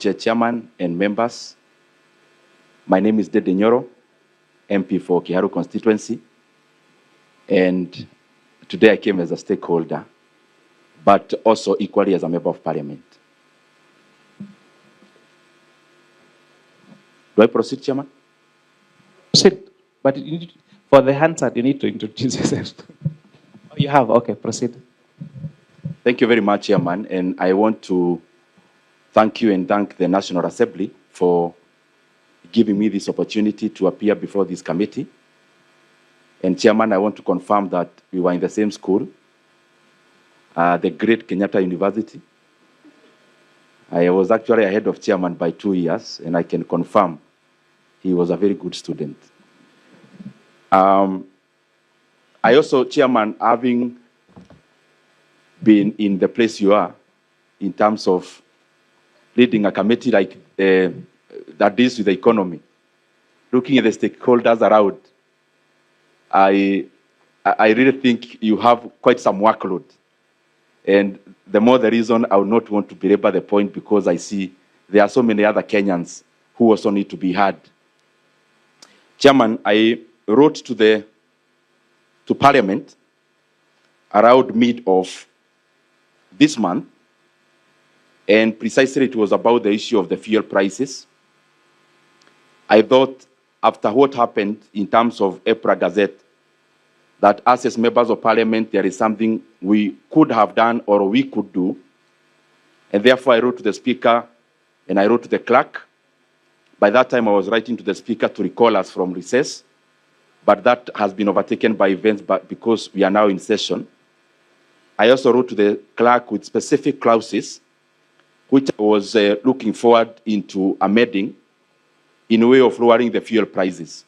Chairman and members, my name is Dede Nyoro, MP for Kiharu constituency, and today I came as a stakeholder, but also equally as a member of parliament. Do I proceed, Chairman? Proceed, but for the Hansard, you need to introduce yourself. Oh, you have, okay, proceed. Thank you very much, Chairman, and I want to thank you and thank the National Assembly for giving me this opportunity to appear before this committee. And Chairman, I want to confirm that we were in the same school, the great Kenyatta University. I was actually ahead of Chairman by 2 years, and I can confirm he was a very good student. I also, Chairman, having been in the place you are, in terms of leading a committee like that deals with the economy, looking at the stakeholders around, I really think you have quite some workload. And the more the reason I would not want to belabor the point, because I see there are so many other Kenyans who also need to be heard. Chairman, I wrote to Parliament around mid of this month, and precisely it was about the issue of the fuel prices. I thought after what happened in terms of EPRA Gazette, that us as members of parliament, there is something we could have done or we could do. And therefore I wrote to the speaker and I wrote to the clerk. By that time I was writing to the speaker to recall us from recess, but that has been overtaken by events because we are now in session. I also wrote to the clerk with specific clauses, which I was looking forward into amending in a way of lowering the fuel prices.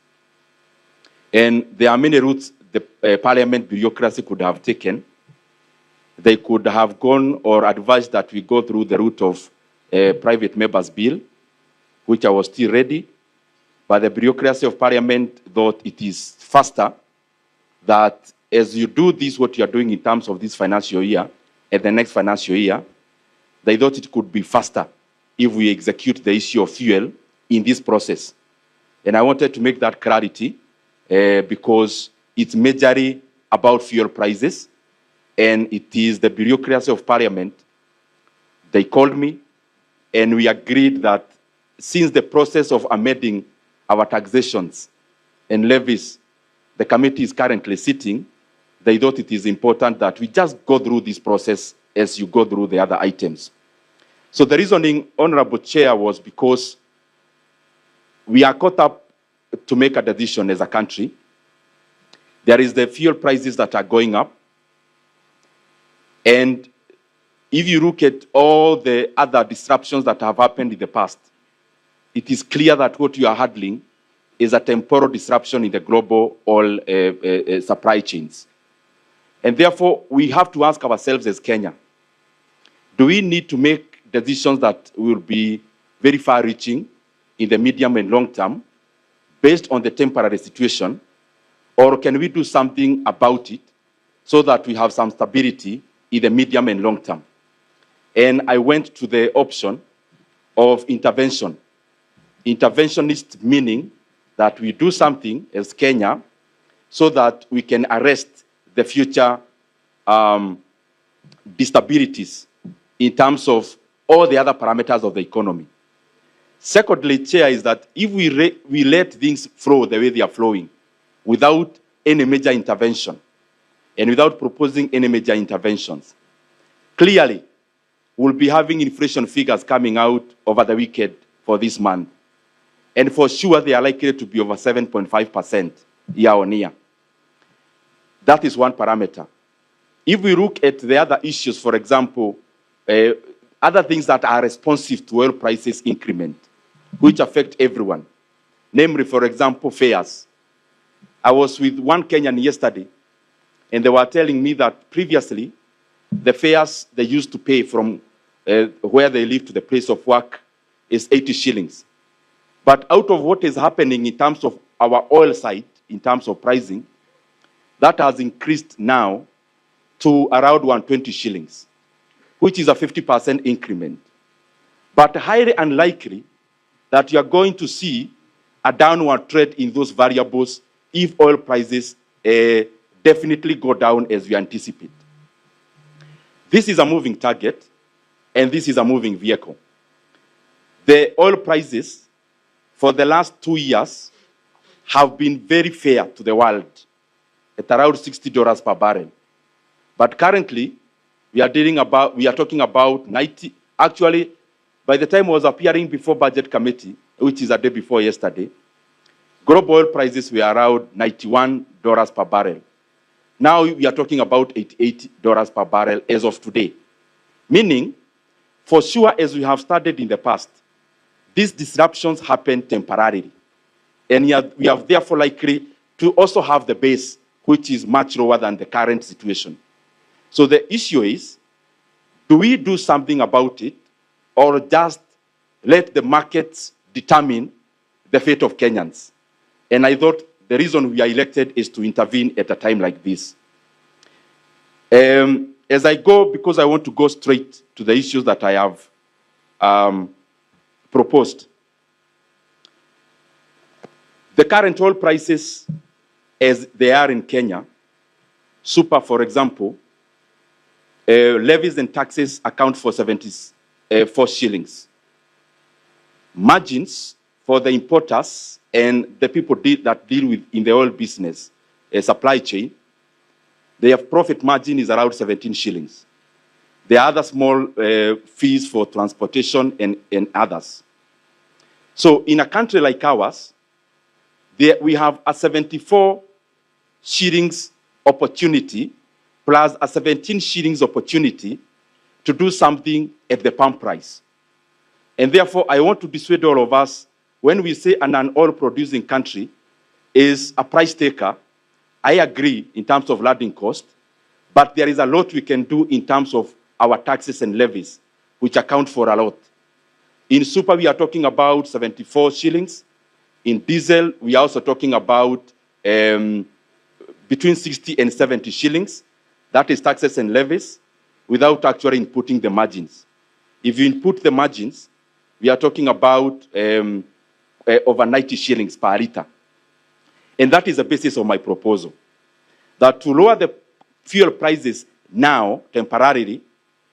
And there are many routes the parliament bureaucracy could have taken. They could have gone or advised that we go through the route of a private member's bill, which I was still ready. But the bureaucracy of parliament thought it is faster that as you do this, what you are doing in terms of this financial year and the next financial year, they thought it could be faster if we execute the issue of fuel in this process. And I wanted to make that clarity because it's majorly about fuel prices, and it is the bureaucracy of parliament. They called me, and we agreed that since the process of amending our taxations and levies, the committee is currently sitting, they thought it is important that we just go through this process as you go through the other items. So the reasoning, Honorable Chair, was because we are caught up to make a decision as a country. There is the fuel prices that are going up. And if you look at all the other disruptions that have happened in the past, it is clear that what you are handling is a temporal disruption in the global oil supply chains. And therefore, we have to ask ourselves as Kenya, do we need to make decisions that will be very far-reaching in the medium and long term based on the temporary situation? Or can we do something about it so that we have some stability in the medium and long term? And I went to the option of intervention. Interventionist meaning that we do something as Kenya so that we can arrest the future instabilities in terms of all the other parameters of the economy. Secondly, Chair, is that if we let things flow the way they are flowing, without any major intervention and without proposing any major interventions, clearly we'll be having inflation figures coming out over the weekend for this month. And for sure, they are likely to be over 7.5% year on year. That is one parameter. If we look at the other issues, for example, other things that are responsive to oil prices increment, which affect everyone, namely, for example, fares. I was with one Kenyan yesterday, and they were telling me that previously, the fares they used to pay from where they live to the place of work is 80 shillings. But out of what is happening in terms of our oil side, in terms of pricing, that has increased now to around 120 shillings, which is a 50% increment. but highly unlikely that you are going to see a downward trend in those variables if oil prices definitely go down as we anticipate. This is a moving target, and this is a moving vehicle. The oil prices for the last 2 years have been very fair to the world at around $60 per barrel. But currently, we are talking about 90. Actually, by the time I was appearing before Budget Committee, which is a day before yesterday, global oil prices were around $91 per barrel. Now we are talking about $88 per barrel as of today. Meaning, for sure, as we have studied in the past, these disruptions happen temporarily. And we are therefore likely to also have the base, which is much lower than the current situation. So the issue is, do we do something about it, or just let the markets determine the fate of Kenyans? And I thought the reason we are elected is to intervene at a time like this. As I go, because I want to go straight to the issues that I have proposed. The current oil prices, as they are in Kenya, super, for example, levies and taxes account for 74 shillings. Margins for the importers and the people that deal with in the oil business, supply chain, their profit margin is around 17 shillings. There are other small fees for transportation and others. So in a country like ours, we have a 74 shillings opportunity plus a 17 shillings opportunity to do something at the pump price. And therefore, I want to dissuade all of us, when we say an oil producing country is a price taker, I agree in terms of landing cost, but there is a lot we can do in terms of our taxes and levies, which account for a lot. In super, we are talking about 74 shillings. In diesel, we are also talking about between 60 and 70 shillings. That is taxes and levies, without actually inputting the margins. If you input the margins, we are talking about over 90 shillings per liter. And that is the basis of my proposal. That to lower the fuel prices now, temporarily,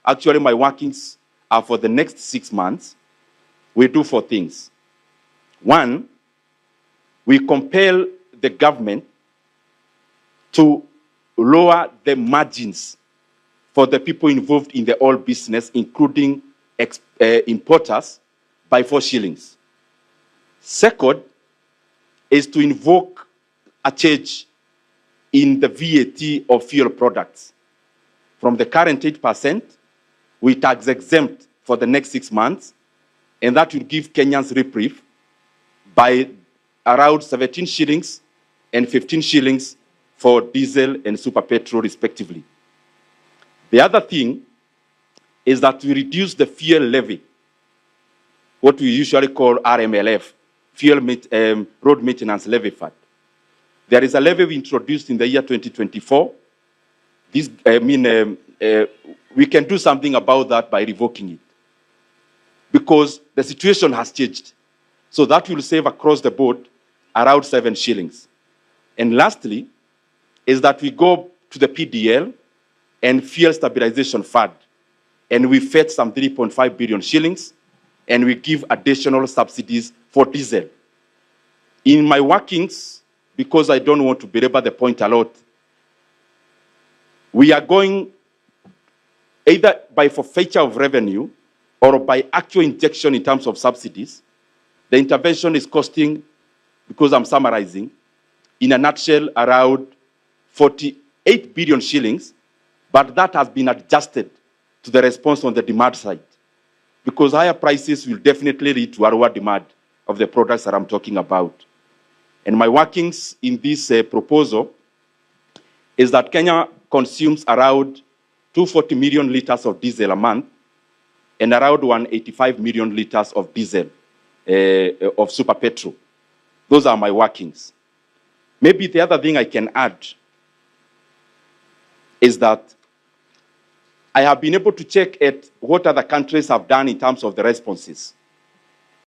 actually my workings are for the next 6 months, we do 4 things. One, we compel the government to lower the margins for the people involved in the oil business, including importers, by 4 shillings. Second is to invoke a change in the VAT of fuel products. From the current 8%, we tax exempt for the next 6 months, and that will give Kenyans reprieve by around 17 shillings and 15 shillings for diesel and super petrol, respectively. The other thing is that we reduce the fuel levy, what we usually call RMLF, Road Maintenance Levy Fund. There is a levy we introduced in the year 2024. We can do something about that by revoking it, because the situation has changed. So that will save across the board around 7 shillings. And lastly, is that we go to the PDL and Fuel Stabilization Fund, and we fetch some 3.5 billion shillings, and we give additional subsidies for diesel. In my workings, because I don't want to belabor the point a lot, we are going either by forfeiture of revenue or by actual injection in terms of subsidies. The intervention is costing, because I'm summarizing, in a nutshell, around 48 billion shillings, but that has been adjusted to the response on the demand side, because higher prices will definitely lead to a lower demand of the products that I'm talking about. And my workings in this proposal is that Kenya consumes around 240 million liters of diesel a month and around 185 million liters of diesel, of super petrol. Those are my workings. Maybe the other thing I can add is that I have been able to check at what other countries have done in terms of the responses.